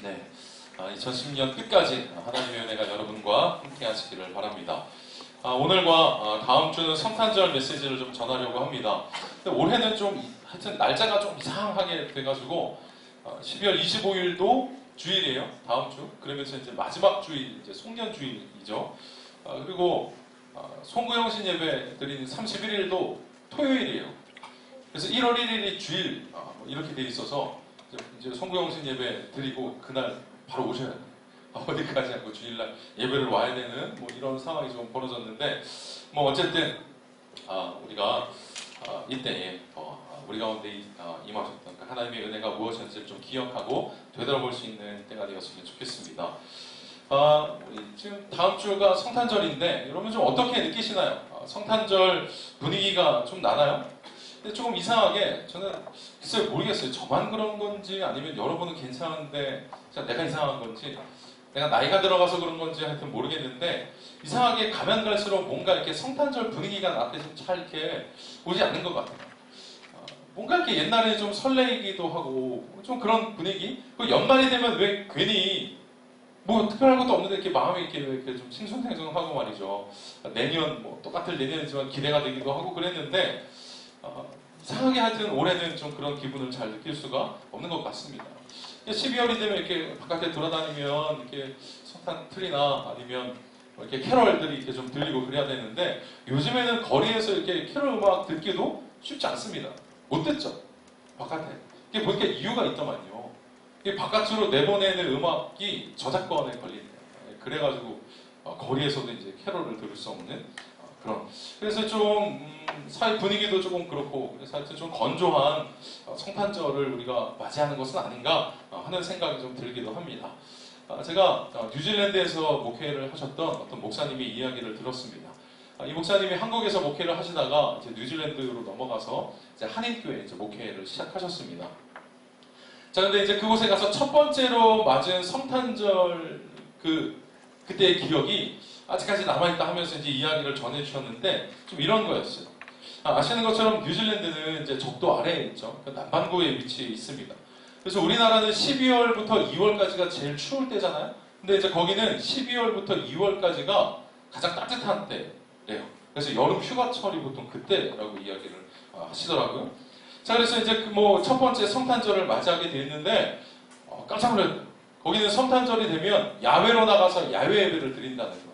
네, 2010년 끝까지 하나님의 은혜가 여러분과 함께 하시기를 바랍니다. 오늘과 다음 주는 성탄절 메시지를 좀 전하려고 합니다. 근데 올해는 좀 하여튼 날짜가 좀 이상하게 돼가지고 12월 25일도 주일이에요. 다음 주. 그러면서 이제 마지막 주일, 이제 송년주일이죠. 그리고 송구영신 예배 드리는 31일도 토요일이에요. 그래서 1월 1일이 주일 이렇게 돼 있어서 이제 송구영신 예배 드리고 그날 바로 오셔야 돼요. 어디까지 하고 주일날 예배를 와야 되는 뭐 이런 상황이 좀 벌어졌는데 뭐 어쨌든 우리가 이때에 우리 가운데 임하셨던 하나님의 은혜가 무엇인지를 좀 기억하고 되돌아볼 수 있는 때가 되었으면 좋겠습니다. 지금 다음 주가 성탄절인데 여러분 좀 어떻게 느끼시나요? 성탄절 분위기가 좀 나나요? 근데 조금 이상하게 저는 글쎄요 모르겠어요. 저만 그런 건지 아니면 여러분은 괜찮은데 내가 이상한 건지 내가 나이가 들어가서 그런 건지 하여튼 모르겠는데 이상하게 가면 갈수록 뭔가 이렇게 성탄절 분위기가 나한테 좀 잘 이렇게 오지 않는 것 같아요. 뭔가 이렇게 옛날에 좀 설레이기도 하고 좀 그런 분위기? 그 연말이 되면 왜 괜히 뭐 특별한 것도 없는데 이렇게 마음이 이렇게 좀 싱숭생숭하고 말이죠. 내년 뭐 똑같을 내년이지만 기대가 되기도 하고 그랬는데 이상하게 하여튼 올해는 좀 그런 기분을 잘 느낄 수가 없는 것 같습니다. 12월이 되면 이렇게 바깥에 돌아다니면 이렇게 성탄 트리나 아니면 이렇게 캐럴들이 이렇게 좀 들리고 그래야 되는데 요즘에는 거리에서 이렇게 캐럴 음악 듣기도 쉽지 않습니다. 못 듣죠? 바깥에. 이게 보니까 이유가 있더만요. 이게 바깥으로 내보내는 음악이 저작권에 걸린대요. 그래가지고 거리에서도 이제 캐럴을 들을 수 없는 그런. 그래서 좀 사회 분위기도 조금 그렇고 그래서 하여튼 좀 건조한 성탄절을 우리가 맞이하는 것은 아닌가 하는 생각이 좀 들기도 합니다. 제가 뉴질랜드에서 목회를 하셨던 어떤 목사님의 이야기를 들었습니다. 이 목사님이 한국에서 목회를 하시다가 이제 뉴질랜드로 넘어가서 이제 한인교회 이제 목회를 시작하셨습니다. 자, 근데 이제 그곳에 가서 첫 번째로 맞은 성탄절 그때의 기억이 아직까지 남아있다 하면서 이제 이야기를 전해주셨는데 좀 이런 거였어요. 아시는 것처럼 뉴질랜드는 이제 적도 아래에 있죠. 남반구에 위치해 있습니다. 그래서 우리나라는 12월부터 2월까지가 제일 추울 때잖아요. 근데 이제 거기는 12월부터 2월까지가 가장 따뜻한 때래요. 그래서 여름 휴가철이 보통 그때라고 이야기를 하시더라고요. 자, 그래서 이제 뭐 첫 번째 성탄절을 맞이하게 됐는데 깜짝 놀랐어요. 거기는 성탄절이 되면 야외로 나가서 야외 예배를 드린다는 거예요.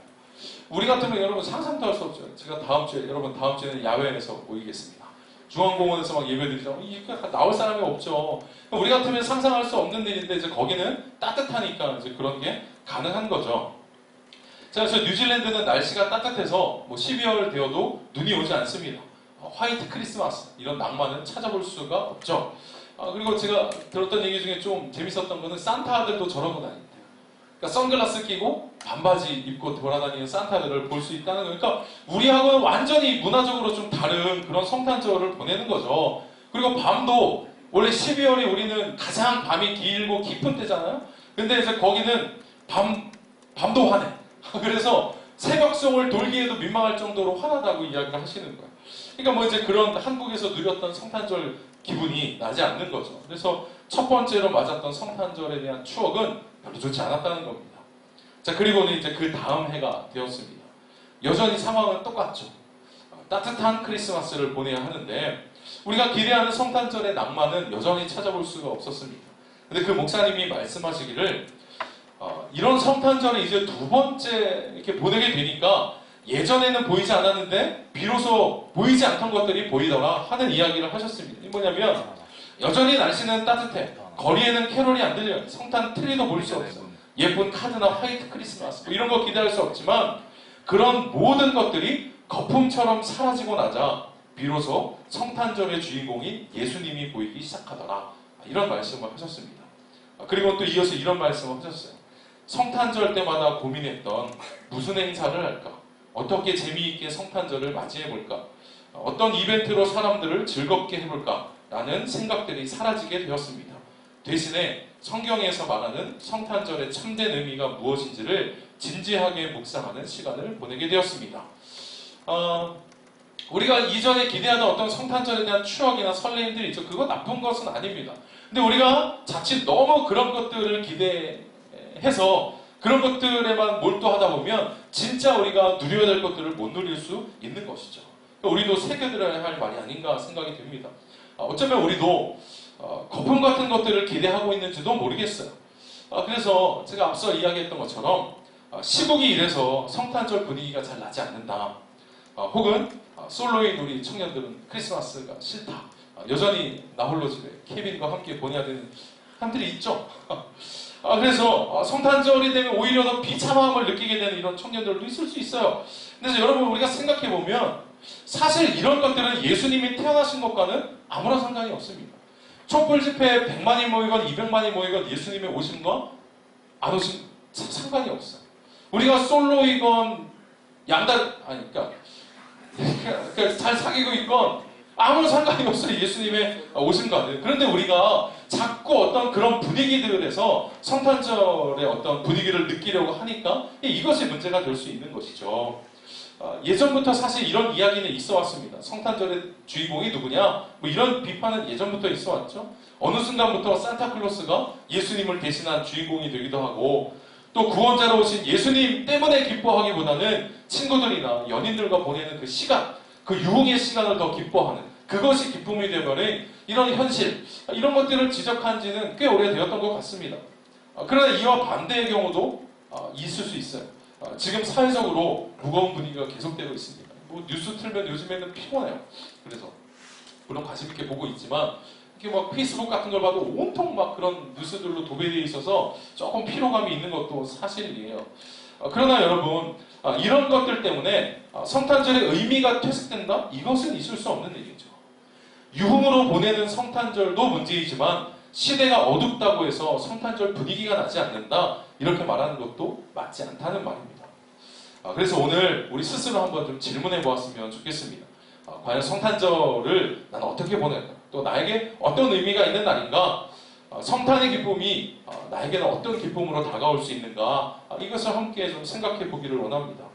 우리 같으면 여러분 상상도 할 수 없죠. 제가 다음 주에는 야외에서 모이겠습니다. 중앙공원에서 막 예배드리자고 이게 나올 사람이 없죠. 우리 같으면 상상할 수 없는 일인데 이제 거기는 따뜻하니까 이제 그런 게 가능한 거죠. 자, 그래서 뉴질랜드는 날씨가 따뜻해서 뭐 12월 되어도 눈이 오지 않습니다. 화이트 크리스마스 이런 낭만은 찾아볼 수가 없죠. 그리고 제가 들었던 얘기 중에 좀 재밌었던 거는 산타들도 저러고 다닌대요. 그러니까 선글라스 끼고 반바지 입고 돌아다니는 산타들을 볼 수 있다는 거니까 그러니까 우리하고는 완전히 문화적으로 좀 다른 그런 성탄절을 보내는 거죠. 그리고 밤도 원래 12월이 우리는 가장 밤이 길고 깊은 때잖아요. 근데 이제 거기는 밤도 화내. 그래서 새벽송을 돌기에도 민망할 정도로 화나다고 이야기를 하시는 거예요. 그러니까 뭐 이제 그런 한국에서 누렸던 성탄절 기분이 나지 않는 거죠. 그래서 첫 번째로 맞았던 성탄절에 대한 추억은 별로 좋지 않았다는 겁니다. 자, 그리고는 이제 그 다음 해가 되었습니다. 여전히 상황은 똑같죠. 따뜻한 크리스마스를 보내야 하는데 우리가 기대하는 성탄절의 낭만은 여전히 찾아볼 수가 없었습니다. 근데 그 목사님이 말씀하시기를 이런 성탄절에 이제 두 번째 이렇게 보내게 되니까 예전에는 보이지 않았는데 비로소 보이지 않던 것들이 보이더라 하는 이야기를 하셨습니다. 이게 뭐냐면 여전히 날씨는 따뜻해. 거리에는 캐롤이 안 들려요. 성탄 트리도 볼 수 없어. 예쁜 카드나 화이트 크리스마스 뭐 이런 거 기대할 수 없지만 그런 모든 것들이 거품처럼 사라지고 나자 비로소 성탄절의 주인공인 예수님이 보이기 시작하더라. 이런 말씀을 하셨습니다. 그리고 또 이어서 이런 말씀을 하셨어요. 성탄절 때마다 고민했던 무슨 행사를 할까? 어떻게 재미있게 성탄절을 맞이해볼까? 어떤 이벤트로 사람들을 즐겁게 해볼까? 라는 생각들이 사라지게 되었습니다. 대신에 성경에서 말하는 성탄절의 참된 의미가 무엇인지를 진지하게 묵상하는 시간을 보내게 되었습니다. 우리가 이전에 기대하던 어떤 성탄절에 대한 추억이나 설레임들이 있죠. 그거 나쁜 것은 아닙니다. 근데 우리가 자칫 너무 그런 것들을 기대해서 그런 것들에만 몰두하다 보면 진짜 우리가 누려야 될 것들을 못 누릴 수 있는 것이죠. 우리도 새겨들어야 할 말이 아닌가 생각이 듭니다. 어쩌면 우리도 거품 같은 것들을 기대하고 있는지도 모르겠어요. 그래서 제가 앞서 이야기했던 것처럼 시국이 이래서 성탄절 분위기가 잘 나지 않는다. 혹은 솔로인 우리 청년들은 크리스마스가 싫다. 여전히 나홀로 집에 케빈과 함께 보내야 되는 사람들이 있죠. 그래서 성탄절이 되면 오히려 더 비참함을 느끼게 되는 이런 청년들도 있을 수 있어요. 그래서 여러분 우리가 생각해보면 사실 이런 것들은 예수님이 태어나신 것과는 아무런 상관이 없습니다. 촛불 집회에 100만이 모이건 200만이 모이건 예수님의 오심과 안 오심 상관이 없어요. 우리가 솔로이건 그러니까 잘 사귀고 있건 아무런 상관이 없어요. 예수님의 오심과는. 그런데 우리가 자꾸 어떤 그런 분위기들에서 성탄절의 어떤 분위기를 느끼려고 하니까 이것이 문제가 될 수 있는 것이죠. 예전부터 사실 이런 이야기는 있어 왔습니다. 성탄절의 주인공이 누구냐? 뭐 이런 비판은 예전부터 있어 왔죠. 어느 순간부터 산타클로스가 예수님을 대신한 주인공이 되기도 하고 또 구원자로 오신 예수님 때문에 기뻐하기보다는 친구들이나 연인들과 보내는 그 시간, 그 유흥의 시간을 더 기뻐하는 그것이 기쁨이 되어버린 이런 현실, 이런 것들을 지적한 지는 꽤 오래되었던 것 같습니다. 그러나 이와 반대의 경우도 있을 수 있어요. 지금 사회적으로 무거운 분위기가 계속되고 있습니다. 뭐 뉴스 틀면 요즘에는 피곤해요. 그래서 물론 관심 있게 보고 있지만 이렇게 막 페이스북 같은 걸 봐도 온통 막 그런 뉴스들로 도배되어 있어서 조금 피로감이 있는 것도 사실이에요. 그러나 여러분 이런 것들 때문에 성탄절의 의미가 퇴색된다? 이것은 있을 수 없는 일이죠. 유흥으로 보내는 성탄절도 문제이지만 시대가 어둡다고 해서 성탄절 분위기가 나지 않는다 이렇게 말하는 것도 맞지 않다는 말입니다. 그래서 오늘 우리 스스로 한번 좀 질문해 보았으면 좋겠습니다. 과연 성탄절을 나는 어떻게 보낼까? 또 나에게 어떤 의미가 있는 날인가? 성탄의 기쁨이 나에게는 어떤 기쁨으로 다가올 수 있는가? 이것을 함께 좀 생각해 보기를 원합니다.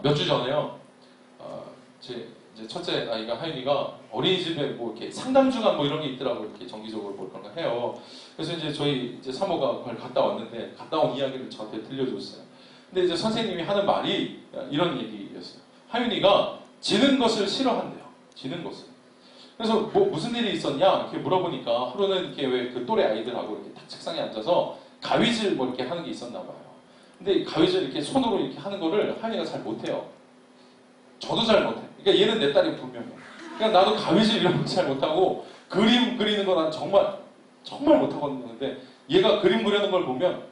몇 주 전에요. 제 이제 첫째 아이가 하윤이가 어린이집에 뭐 이렇게 상담주간 뭐 이런 게 있더라고요. 이렇게 정기적으로 뭐 그런 거 해요. 그래서 이제 저희 이제 사모가 그걸 갔다 왔는데 갔다 온 이야기를 저한테 들려줬어요. 근데 이제 선생님이 하는 말이 이런 얘기였어요. 하윤이가 지는 것을 싫어한대요. 지는 것을. 그래서 뭐 무슨 일이 있었냐 이렇게 물어보니까 하루는 이렇게 왜 그 또래 아이들하고 이렇게 딱 책상에 앉아서 가위질 뭐 이렇게 하는 게 있었나 봐요. 근데 가위질 이렇게 손으로 이렇게 하는 거를 하윤이가 잘 못해요. 저도 잘 못해. 그러니까 얘는 내 딸이 분명해. 그러니까 나도 가위질 이런 거 잘 못하고 그림 그리는 거 난 정말 못하거든요. 근데 얘가 그림 그리는 걸 보면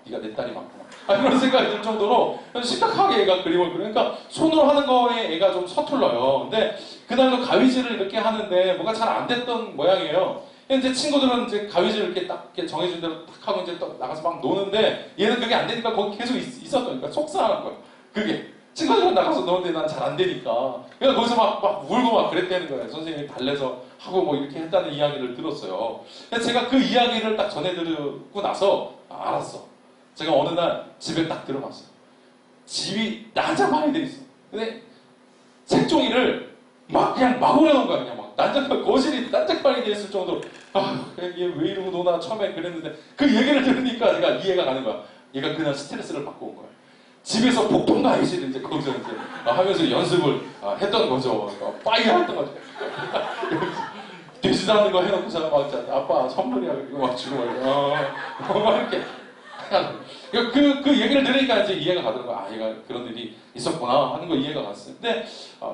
네가 내 딸이 맞구나. 그런 생각이 들 정도로 심각하게 애가 그림을 그리니까 손으로 하는 거에 애가 좀 서툴러요. 근데 그날도 가위질을 이렇게 하는데 뭐가 잘 안 됐던 모양이에요. 이제 친구들은 이제 가위질 이렇게 딱 이렇게 정해준 대로 딱 하고 이제 또 나가서 막 노는데 얘는 그게 안 되니까 거기 계속 있었다니까 속상한 거예요. 그게. 친구들은 나가서 노는데 난 잘 안 되니까. 그래서 거기서 막 울고 막 그랬다는 거예요. 선생님이 달래서 하고 뭐 이렇게 했다는 이야기를 들었어요. 그래서 제가 그 이야기를 딱 전해드리고 나서 알았어. 제가 어느 날 집에 딱 들어갔어요. 집이 난장판이 돼 있어. 근데 색종이를 그냥 막 올려놓은 거야. 그냥 막 거실이 난장판이 돼 있을 정도로 얘 왜 이러고 노나 처음에 그랬는데 그 얘기를 들으니까 내가 이해가 가는 거야. 얘가 그날 스트레스를 받고 온 거야. 집에서 폭풍 가위질을 이제 거기서 이제 하면서 연습을 했던 거죠. 파이어 했던 거죠. 되지도 않는 거 해놓고서 막 아빠 선물이야 이거 막 주고 막 이렇게 그 얘기를 들으니까 이제 이해가 가더라고요. 얘가 그런 일이 있었구나 하는 거 이해가 갔어요. 근데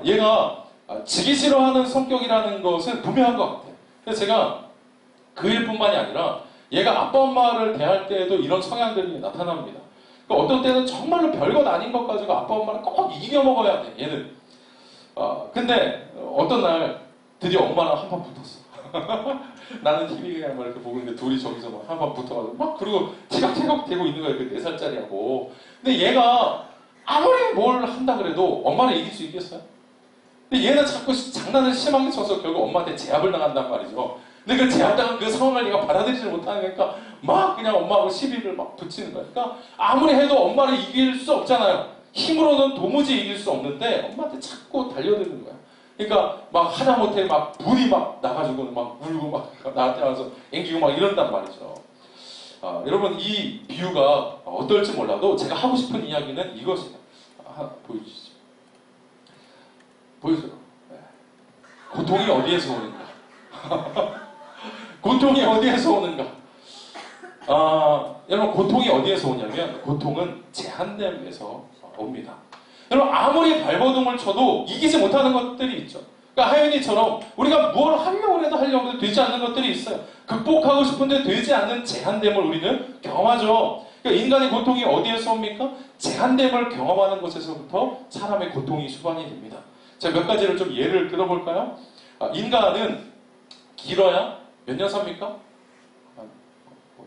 얘가 지기 싫어하는 성격이라는 것은 분명한 것 같아요. 그래서 제가 그 일뿐만이 아니라 얘가 아빠 엄마를 대할 때에도 이런 성향들이 나타납니다. 어떤 때는 정말로 별것 아닌 것 가지고 아빠 엄마를 꼭 이겨먹어야 돼 얘는. 근데 어떤 날 드디어 엄마랑 한판 붙었어. 나는 TV 그냥 막 이렇게 보고 있는데 둘이 저기서 막 한판 붙어가지고 막 그리고 티격태격 대고 있는 거야. 그 4살짜리하고. 근데 얘가 아무리 뭘 한다 그래도 엄마를 이길 수 있겠어요? 근데 얘는 자꾸 장난을 심하게 쳐서 결국 엄마한테 제압을 당한단 말이죠. 근데 그 제압당한 그 상황을 얘가 받아들이지 못하니까 막 그냥 엄마하고 시비를 막 붙이는 거야. 그러니까 아무리 해도 엄마를 이길 수 없잖아요. 힘으로는 도무지 이길 수 없는데 엄마한테 자꾸 달려드는 거야. 그러니까 막 하다못해 막 불이 막 나가지고 막 울고 막 나한테 와서 앵기고 막 이런단 말이죠. 여러분 이 비유가 어떨지 몰라도 제가 하고 싶은 이야기는 이것입니다. 보여주시죠. 보여줘요. 네. 고통이 어디에서 오는가? 고통이 어디에서 오는가? 여러분 고통이 어디에서 오냐면 고통은 제한됨에서 옵니다. 여러분 아무리 발버둥을 쳐도 이기지 못하는 것들이 있죠. 그러니까 하윤이처럼 우리가 뭘 하려고 해도 하려고 해도 되지 않는 것들이 있어요. 극복하고 싶은데 되지 않는 제한됨을 우리는 경험하죠. 그러니까 인간의 고통이 어디에서 옵니까? 제한됨을 경험하는 것에서부터 사람의 고통이 수반이 됩니다. 자, 몇 가지를 좀 예를 들어볼까요? 인간은 길어야 몇 년 삽니까?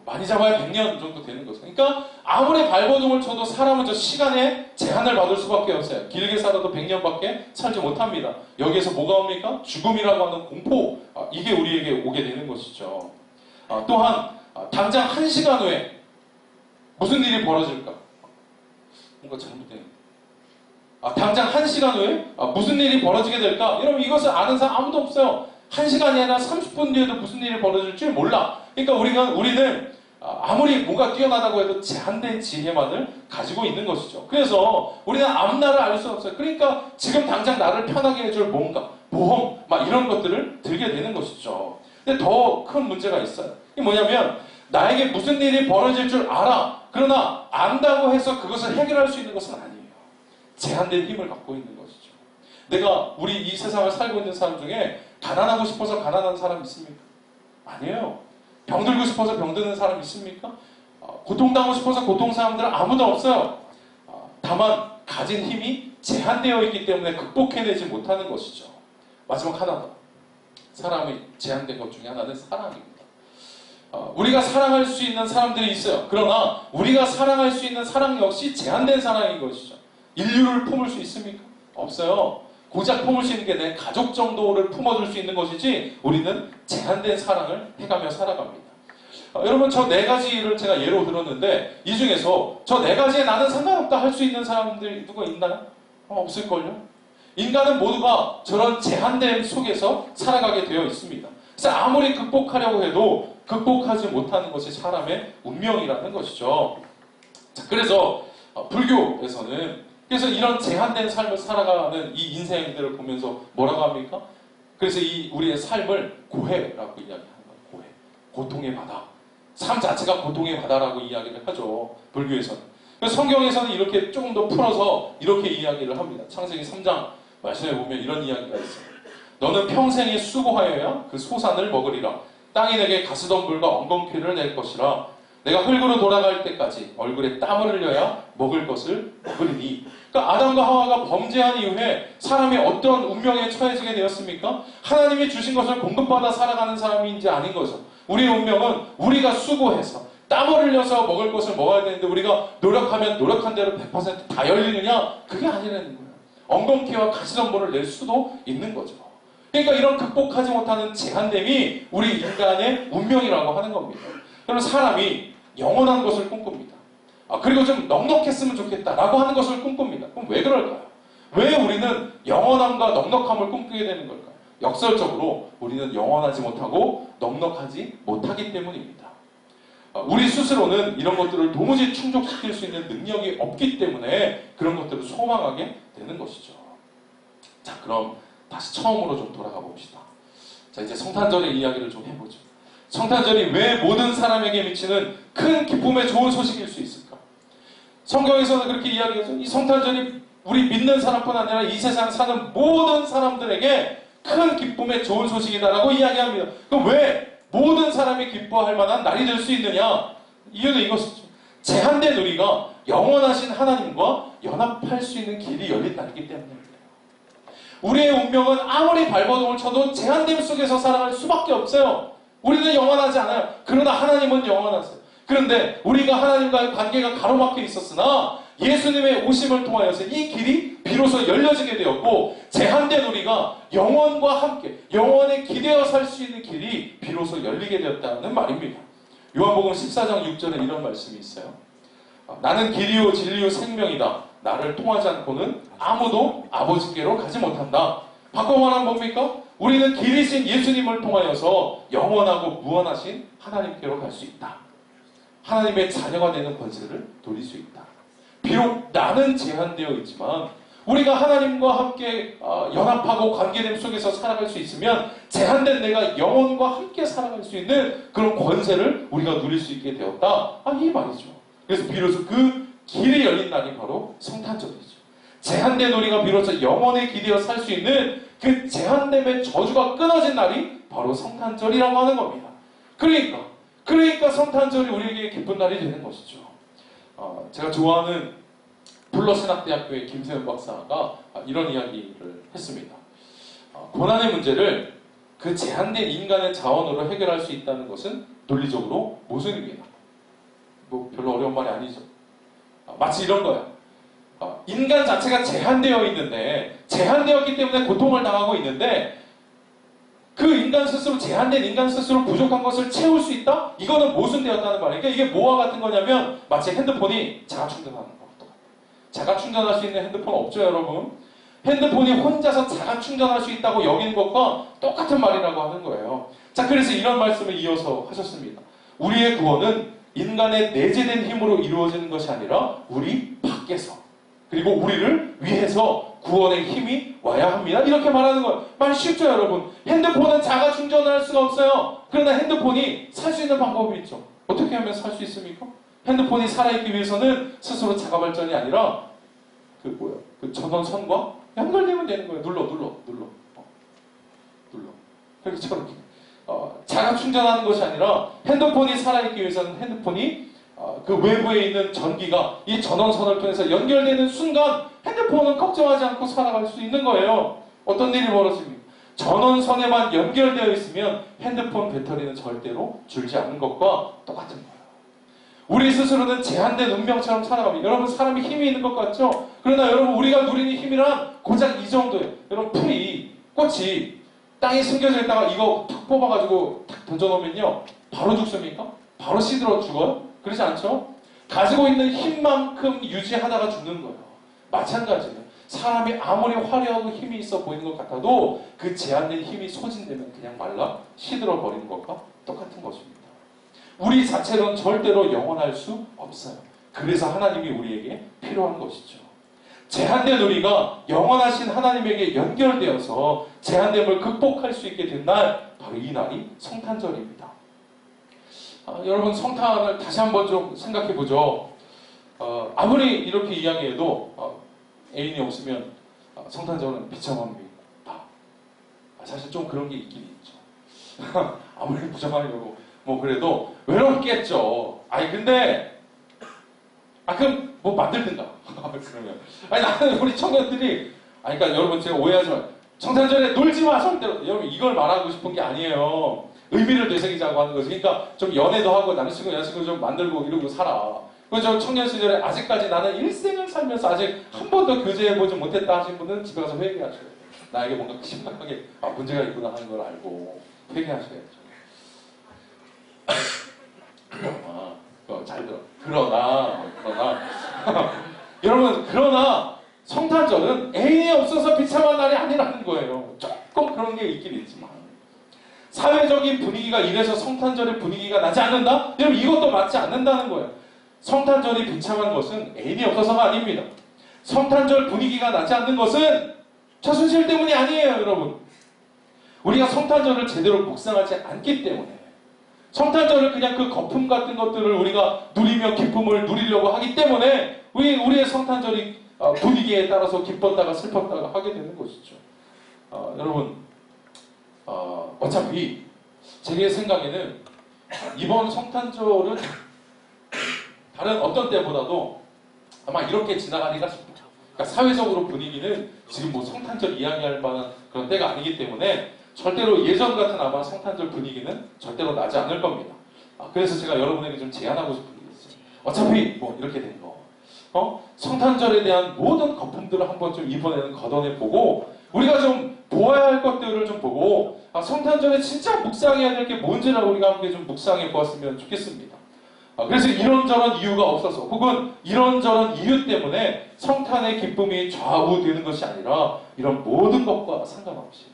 많이 잡아야 100년 정도 되는 거죠. 그러니까 아무리 발버둥을 쳐도 사람은 저 시간에 제한을 받을 수밖에 없어요. 길게 살아도 100년밖에 살지 못합니다. 여기에서 뭐가 옵니까? 죽음이라고 하는 공포, 이게 우리에게 오게 되는 것이죠. 또한 당장 1시간 후에 무슨 일이 벌어질까? 뭔가 잘못된 당장 1시간 후에 무슨 일이 벌어지게 될까? 여러분 이것을 아는 사람 아무도 없어요. 1시간이 아니라 30분 뒤에도 무슨 일이 벌어질지 몰라. 그러니까 우리는 아무리 뭔가 뛰어나다고 해도 제한된 지혜만을 가지고 있는 것이죠. 그래서 우리는 앞날을 알 수 없어요. 그러니까 지금 당장 나를 편하게 해줄 뭔가, 보험, 막 이런 것들을 들게 되는 것이죠. 근데 더 큰 문제가 있어요. 이게 뭐냐면 나에게 무슨 일이 벌어질 줄 알아. 그러나 안다고 해서 그것을 해결할 수 있는 것은 아니에요. 제한된 힘을 갖고 있는 것이죠. 내가 우리 이 세상을 살고 있는 사람 중에 가난하고 싶어서 가난한 사람 있습니까? 아니에요. 병들고 싶어서 병드는 사람 있습니까? 고통당하고 싶어서 고통 사람들은 아무도 없어요. 다만 가진 힘이 제한되어 있기 때문에 극복해내지 못하는 것이죠. 마지막 하나 더. 사람이 제한된 것 중에 하나는 사랑입니다. 우리가 사랑할 수 있는 사람들이 있어요. 그러나 우리가 사랑할 수 있는 사랑 역시 제한된 사랑인 것이죠. 인류를 품을 수 있습니까? 없어요. 고작 품을 수 있는 게 내 가족 정도를 품어줄 수 있는 것이지 우리는 제한된 사랑을 해가며 살아갑니다. 여러분 저 4가지를 제가 예로 들었는데 이 중에서 저 4가지에 나는 상관없다 할 수 있는 사람들이 누가 있나요? 없을걸요? 인간은 모두가 저런 제한됨 속에서 살아가게 되어 있습니다. 그래서 아무리 극복하려고 해도 극복하지 못하는 것이 사람의 운명이라는 것이죠. 자, 그래서 불교에서는 그래서 이런 제한된 삶을 살아가는 이 인생들을 보면서 뭐라고 합니까? 그래서 이 우리의 삶을 고해라고 이야기하는 거예요. 고해. 고통의 바다. 삶 자체가 고통의 바다라고 이야기를 하죠. 불교에서는. 그래서 성경에서는 이렇게 조금 더 풀어서 이렇게 이야기를 합니다. 창세기 3장 말씀에 보면 이런 이야기가 있어요. 너는 평생에 수고하여야 그 소산을 먹으리라. 땅이 내게 가스덤불과 엉겅퀴를 낼 것이라. 내가 흙으로 돌아갈 때까지 얼굴에 땀을 흘려야 먹을 것을 먹으리니. 그러니까 아담과 하와가 범죄한 이후에 사람이 어떤 운명에 처해지게 되었습니까? 하나님이 주신 것을 공급받아 살아가는 사람이 이제 아닌 거죠. 우리의 운명은 우리가 수고해서 땀을 흘려서 먹을 것을 먹어야 되는데 우리가 노력하면 노력한 대로 100%다 열리느냐? 그게 아니라는 거예요. 엉겅퀴와 가시덤불을 낼 수도 있는 거죠. 그러니까 이런 극복하지 못하는 제한됨이 우리 인간의 운명이라고 하는 겁니다. 여러분 사람이 영원한 것을 꿈꿉니다. 그리고 좀 넉넉했으면 좋겠다라고 하는 것을 꿈꿉니다. 그럼 왜 그럴까요? 왜 우리는 영원함과 넉넉함을 꿈꾸게 되는 걸까요? 역설적으로 우리는 영원하지 못하고 넉넉하지 못하기 때문입니다. 우리 스스로는 이런 것들을 도무지 충족시킬 수 있는 능력이 없기 때문에 그런 것들을 소망하게 되는 것이죠. 자, 그럼 다시 처음으로 좀 돌아가 봅시다. 자, 이제 성탄절의 이야기를 좀 해보죠. 성탄절이 왜 모든 사람에게 미치는 큰 기쁨의 좋은 소식일 수 있을까? 성경에서는 그렇게 이야기해서 이 성탄절이 우리 믿는 사람뿐 아니라 이 세상 사는 모든 사람들에게 큰 기쁨의 좋은 소식이다라고 이야기합니다. 그럼 왜 모든 사람이 기뻐할 만한 날이 될 수 있느냐? 이유는 이것이죠. 제한된 우리가 영원하신 하나님과 연합할 수 있는 길이 열린 날이기 때문입니다. 우리의 운명은 아무리 발버둥을 쳐도 제한됨 속에서 살아갈 수밖에 없어요. 우리는 영원하지 않아요. 그러나 하나님은 영원하세요. 그런데 우리가 하나님과의 관계가 가로막혀 있었으나 예수님의 오심을 통하여서 이 길이 비로소 열려지게 되었고 제한된 우리가 영원과 함께 영원에 기대어 살 수 있는 길이 비로소 열리게 되었다는 말입니다. 요한복음 14장 6절에 이런 말씀이 있어요. 나는 길이요 진리요 생명이다. 나를 통하지 않고는 아무도 아버지께로 가지 못한다. 바꿔 말하면 뭡니까? 우리는 길이신 예수님을 통하여서 영원하고 무한하신 하나님께로 갈 수 있다. 하나님의 자녀가 되는 권세를 누릴 수 있다. 비록 나는 제한되어 있지만 우리가 하나님과 함께 연합하고 관계됨 속에서 살아갈 수 있으면 제한된 내가 영혼과 함께 살아갈 수 있는 그런 권세를 우리가 누릴 수 있게 되었다. 이 말이죠. 그래서 비로소 그 길이 열린 날이 바로 성탄절이죠. 제한된 우리가 비로소 영혼에 기대어 살 수 있는 그 제한됨의 저주가 끊어진 날이 바로 성탄절이라고 하는 겁니다. 그러니까 성탄절이 우리에게 기쁜 날이 되는 것이죠. 제가 좋아하는 불러신학대학교의 김세현 박사가 이런 이야기를 했습니다. 고난의 문제를 그 제한된 인간의 자원으로 해결할 수 있다는 것은 논리적으로 모순입니다. 뭐 별로 어려운 말이 아니죠. 마치 이런 거야. 인간 자체가 제한되어 있는데, 제한되었기 때문에 고통을 당하고 있는데, 그 인간 스스로, 제한된 인간 스스로 부족한 것을 채울 수 있다? 이거는 모순되었다는 말이에요. 그러니까 이게 뭐와 같은 거냐면 마치 핸드폰이 자가 충전하는 거. 자가 충전할 수 있는 핸드폰 없죠, 여러분? 핸드폰이 혼자서 자가 충전할 수 있다고 여기는 것과 똑같은 말이라고 하는 거예요. 자, 그래서 이런 말씀을 이어서 하셨습니다. 우리의 구원은 인간의 내재된 힘으로 이루어지는 것이 아니라 우리 밖에서, 그리고 우리를 위해서 구원의 힘이 와야 합니다. 이렇게 말하는 거예요. 말 쉽죠, 여러분? 핸드폰은 자가 충전할 수가 없어요. 그러나 핸드폰이 살 수 있는 방법이 있죠. 어떻게 하면 살 수 있습니까? 핸드폰이 살아있기 위해서는 스스로 자가 발전이 아니라 그 전원선과 연결되면 되는 거예요. 눌러. 그래서 저렇게 자가 충전하는 것이 아니라 핸드폰이 살아있기 위해서는 핸드폰이 그 외부에 있는 전기가 이 전원선을 통해서 연결되는 순간 핸드폰은 걱정하지 않고 살아갈 수 있는 거예요. 어떤 일이 벌어집니까? 전원선에만 연결되어 있으면 핸드폰 배터리는 절대로 줄지 않는 것과 똑같은 거예요. 우리 스스로는 제한된 운명처럼 살아갑니다. 여러분, 사람이 힘이 있는 것 같죠? 그러나 여러분, 우리가 누리는 힘이란 고작 이 정도예요. 여러분, 꽃이 땅에 숨겨져 있다가 이거 탁 뽑아가지고 탁 던져놓으면요, 바로 죽습니까? 바로 시들어 죽어요? 그렇지 않죠? 가지고 있는 힘만큼 유지하다가 죽는 거예요. 마찬가지예요. 사람이 아무리 화려하고 힘이 있어 보이는 것 같아도 그 제한된 힘이 소진되면 그냥 말라 시들어 버리는 것과 똑같은 것입니다. 우리 자체로는 절대로 영원할 수 없어요. 그래서 하나님이 우리에게 필요한 것이죠. 제한된 우리가 영원하신 하나님에게 연결되어서 제한됨을 극복할 수 있게 된 날, 바로 이 날이 성탄절입니다. 여러분, 성탄을 다시 한번 좀 생각해 보죠. 아무리 이렇게 이야기해도 애인이 없으면 성탄절은 비참합니다. 사실 좀 그런 게 있긴 있죠. 아무리 부정하려고 그래도 외롭겠죠. 근데 그럼 뭐 만들든가. 그러면 나는 우리 청년들이 그러니까 여러분, 제가 오해하지 마세요. 성탄절에 놀지 마, 절대로. 여러분, 이걸 말하고 싶은 게 아니에요. 의미를 되새기자고 하는 거지. 그러니까 좀 연애도 하고 남자친구 여자친구 좀 만들고 이러고 살아. 그저 청년 시절에 아직까지 나는 일생을 살면서 아직 한 번도 교제해보지 못했다 하신 분은 집에 가서 회개하셔야 돼요. 나에게 뭔가 심각하게 문제가 있구나 하는 걸 알고 회개하셔야죠. 잘 들어. 그러나 여러분, 그러나 성탄절은 애인이 없어서 비참한 날이 아니라는 거예요. 조금 그런 게 있긴 있지만 사회적인 분위기가 이래서 성탄절의 분위기가 나지 않는다? 여러분, 이것도 맞지 않는다는 거예요. 성탄절이 비참한 것은 애인이 없어서가 아닙니다. 성탄절 분위기가 나지 않는 것은 자존심 때문이 아니에요, 여러분. 우리가 성탄절을 제대로 묵상하지 않기 때문에, 성탄절을 그냥 그 거품 같은 것들을 우리가 누리며 기쁨을 누리려고 하기 때문에 우리의 성탄절이 분위기에 따라서 기뻤다가 슬펐다가 하게 되는 것이죠. 여러분, 어차피 제 생각에는 이번 성탄절은 다른 어떤 때보다도 아마 이렇게 지나가기가 쉽다. 그러니까 사회적으로 분위기는 지금 뭐 성탄절 이야기할 만한 그런 때가 아니기 때문에 절대로 예전 같은 아마 성탄절 분위기는 절대로 나지 않을 겁니다. 그래서 제가 여러분에게 좀 제안하고 싶은 게 있어요. 어차피 뭐 이렇게 된 거, 성탄절에 대한 모든 거품들을 한번 좀 이번에는 걷어내보고 우리가 좀 보아야 할 것들을 좀 보고 성탄절에 진짜 묵상해야 될 게 뭔지를 우리가 함께 좀 묵상해 보았으면 좋겠습니다. 그래서 이런저런 이유가 없어서 혹은 이런저런 이유 때문에 성탄의 기쁨이 좌우되는 것이 아니라 이런 모든 것과 상관없이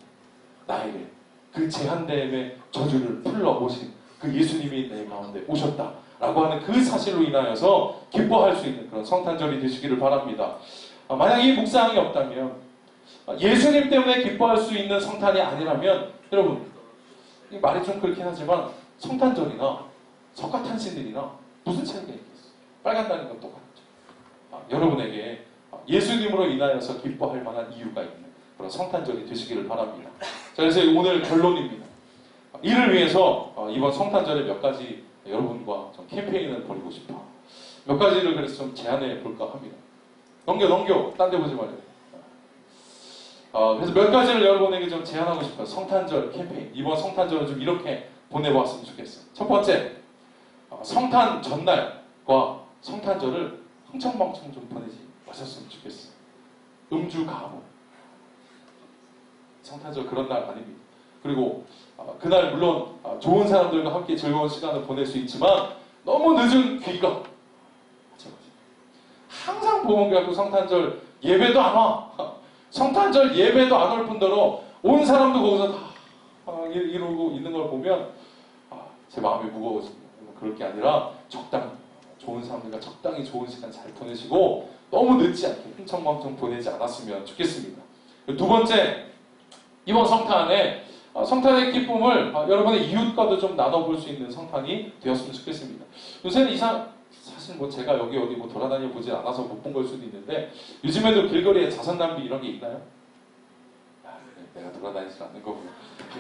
나에게 그 제한됨의 저주를 풀러오신 그 예수님이 내 가운데 오셨다라고 하는 그 사실로 인하여서 기뻐할 수 있는 그런 성탄절이 되시기를 바랍니다. 만약 이 묵상이 없다면, 예수님 때문에 기뻐할 수 있는 성탄이 아니라면, 여러분, 이 말이 좀 그렇긴 하지만 성탄절이나 석가탄신일이나 무슨 차이가 있겠어요? 빨간 날인 건 똑같죠. 여러분에게 예수님으로 인하여서 기뻐할 만한 이유가 있는 그런 성탄절이 되시기를 바랍니다. 자, 그래서 오늘 결론입니다. 이를 위해서 이번 성탄절에 몇 가지 여러분과 좀 캠페인을 벌이고 싶어. 몇 가지를 그래서 좀 제안해 볼까 합니다. 넘겨. 딴 데 보지 말아요. 그래서 몇 가지를 여러분에게 좀 제안하고 싶어요. 성탄절 캠페인. 이번 성탄절은 좀 이렇게 보내보았으면 좋겠어요. 첫 번째, 성탄 전날과 성탄절을 흥청망청 좀 보내지 마셨으면 좋겠어요. 음주 가무. 성탄절 그런 날 아닙니다. 그리고 그날 물론 좋은 사람들과 함께 즐거운 시간을 보낼 수 있지만 너무 늦은 귀가 항상 보면 그래갖고 성탄절 예배도 안 와. 성탄절 예배도 안 올 뿐더러 온 사람도 거기서 다 이러고 있는 걸 보면 제 마음이 무거워집니다. 그럴 게 아니라 적당히 좋은 사람들과 적당히 좋은 시간 잘 보내시고 너무 늦지 않게 흥청망청 보내지 않았으면 좋겠습니다. 두 번째, 이번 성탄에 성탄의 기쁨을 여러분의 이웃과도 좀 나눠볼 수 있는 성탄이 되었으면 좋겠습니다. 요새는 사실 뭐 제가 여기 어디 뭐 돌아다녀 보지 않아서 못 본 걸 수도 있는데 요즘에도 길거리에 자선 낭비 이런 게 있나요? 내가 돌아다니지 않는 거고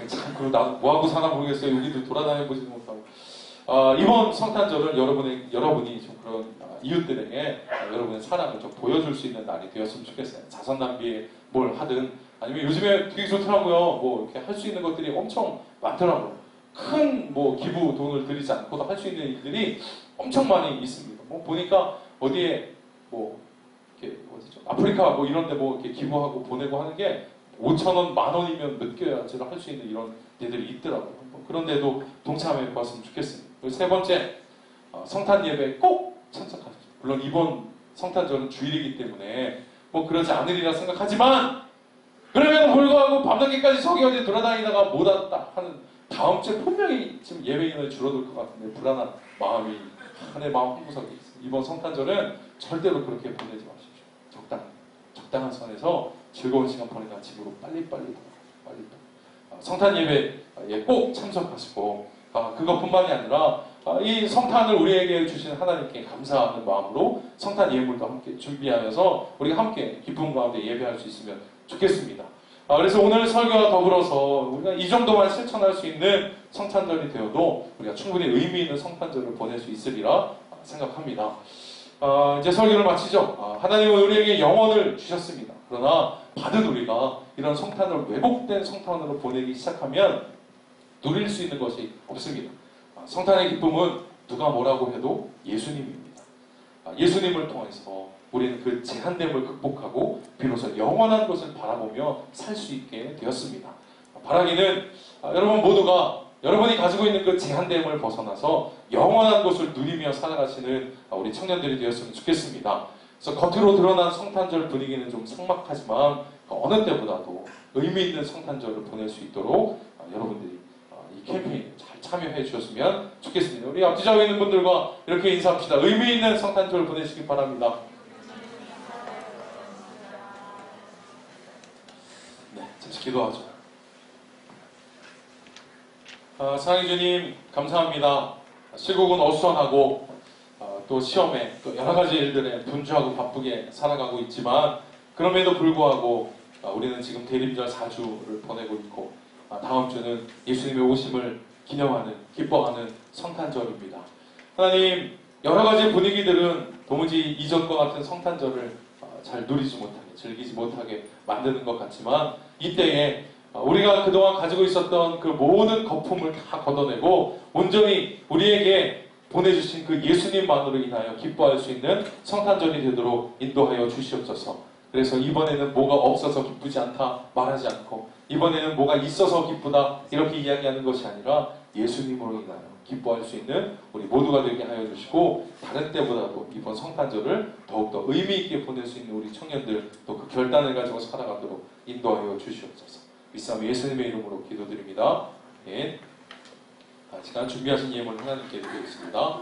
참 그리고 나도 뭐 하고 사나 모르겠어요. 여기도 돌아다녀 보지도 못하고. 이번 성탄절은 여러분이 좀 그런 이웃들에게 여러분의 사랑을 좀 보여줄 수 있는 날이 되었으면 좋겠어요. 자선 낭비에 뭘 하든 아니면 요즘에 되게 좋더라고요. 뭐 이렇게 할 수 있는 것들이 엄청 많더라고요. 큰 뭐 기부 돈을 들이지 않고도 할 수 있는 일들이 엄청 많이 있습니다. 뭐 보니까 어디에 뭐 이렇게 어디죠? 아프리카 뭐 이런데 뭐 이렇게 기부하고 보내고 하는 게 5,000원, 10,000원이면 몇 개월치를 할 수 있는 이런 데들이 있더라고요. 뭐 그런 데도 동참해 봤으면 좋겠습니다. 그리고 세 번째, 성탄 예배에 꼭 참석하십시오. 물론 이번 성탄절은 주일이기 때문에 뭐 그러지 않으리라 생각하지만 그럼에도 불구하고 밤늦게까지 저기 어디 돌아다니다가 못 왔다 하는 다음 주에 분명히 지금 예배인을 줄어들 것 같은데 불안한 마음이 한해 마음 한구석에 있습니다. 이번 성탄절은 절대로 그렇게 보내지 마십시오. 적당한 선에서 즐거운 시간 보내다 집으로 빨리빨리 성탄 예배에 꼭 참석하시고 그것뿐만이 아니라 이 성탄을 우리에게 주신 하나님께 감사하는 마음으로 성탄 예물도 함께 준비하면서 우리가 함께 기쁨 가운데 예배할 수 있으면 좋겠습니다. 그래서 오늘 설교와 더불어서 우리가 이 정도만 실천할 수 있는 성탄절이 되어도 우리가 충분히 의미 있는 성탄절을 보낼 수 있으리라 생각합니다. 이제 설교를 마치죠. 하나님은 우리에게 영원을 주셨습니다. 그러나 받은 우리가 이런 성탄을 왜곡된 성탄으로 보내기 시작하면 누릴 수 있는 것이 없습니다. 성탄의 기쁨은 누가 뭐라고 해도 예수님입니다. 예수님을 통해서 우리는 그 제한됨을 극복하고 비로소 영원한 것을 바라보며 살 수 있게 되었습니다. 바라기는 여러분 모두가 여러분이 가지고 있는 그 제한됨을 벗어나서 영원한 것을 누리며 살아가시는 우리 청년들이 되었으면 좋겠습니다. 그래서 겉으로 드러난 성탄절 분위기는 좀 삭막하지만 어느 때보다도 의미 있는 성탄절을 보낼 수 있도록 여러분들이 이 캠페인에 잘 참여해 주셨으면 좋겠습니다. 우리 앞뒤좌우에 있는 분들과 이렇게 인사합시다. 의미 있는 성탄절 보내시기 바랍니다. 네, 잠시 기도하죠. 사랑의 주님 감사합니다. 시국은 어수선하고 또 시험에 또 여러 가지 일들에 분주하고 바쁘게 살아가고 있지만 그럼에도 불구하고 우리는 지금 대림절 4주를 보내고 있고 다음 주는 예수님의 오심을 기념하는 기뻐하는 성탄절입니다. 하나님 여러 가지 분위기들은 도무지 이전과 같은 성탄절을 잘 누리지 못하게 즐기지 못하게 만드는 것 같지만 이때에 우리가 그동안 가지고 있었던 그 모든 거품을 다 걷어내고 온전히 우리에게 보내주신 그 예수님만으로 인하여 기뻐할 수 있는 성탄절이 되도록 인도하여 주시옵소서. 그래서 이번에는 뭐가 없어서 기쁘지 않다 말하지 않고 이번에는 뭐가 있어서 기쁘다 이렇게 이야기하는 것이 아니라 예수님으로 인하여 기뻐할 수 있는 우리 모두가 되게 하여 주시고 다른 때보다도 이번 성탄절을 더욱더 의미 있게 보낼 수 있는 우리 청년들 또 그 결단을 가지고 살아가도록 인도하여 주시옵소서. 위싸움 예수님의 이름으로 기도드립니다. 네. 시간 준비하신 예물 하나님께 드리겠습니다.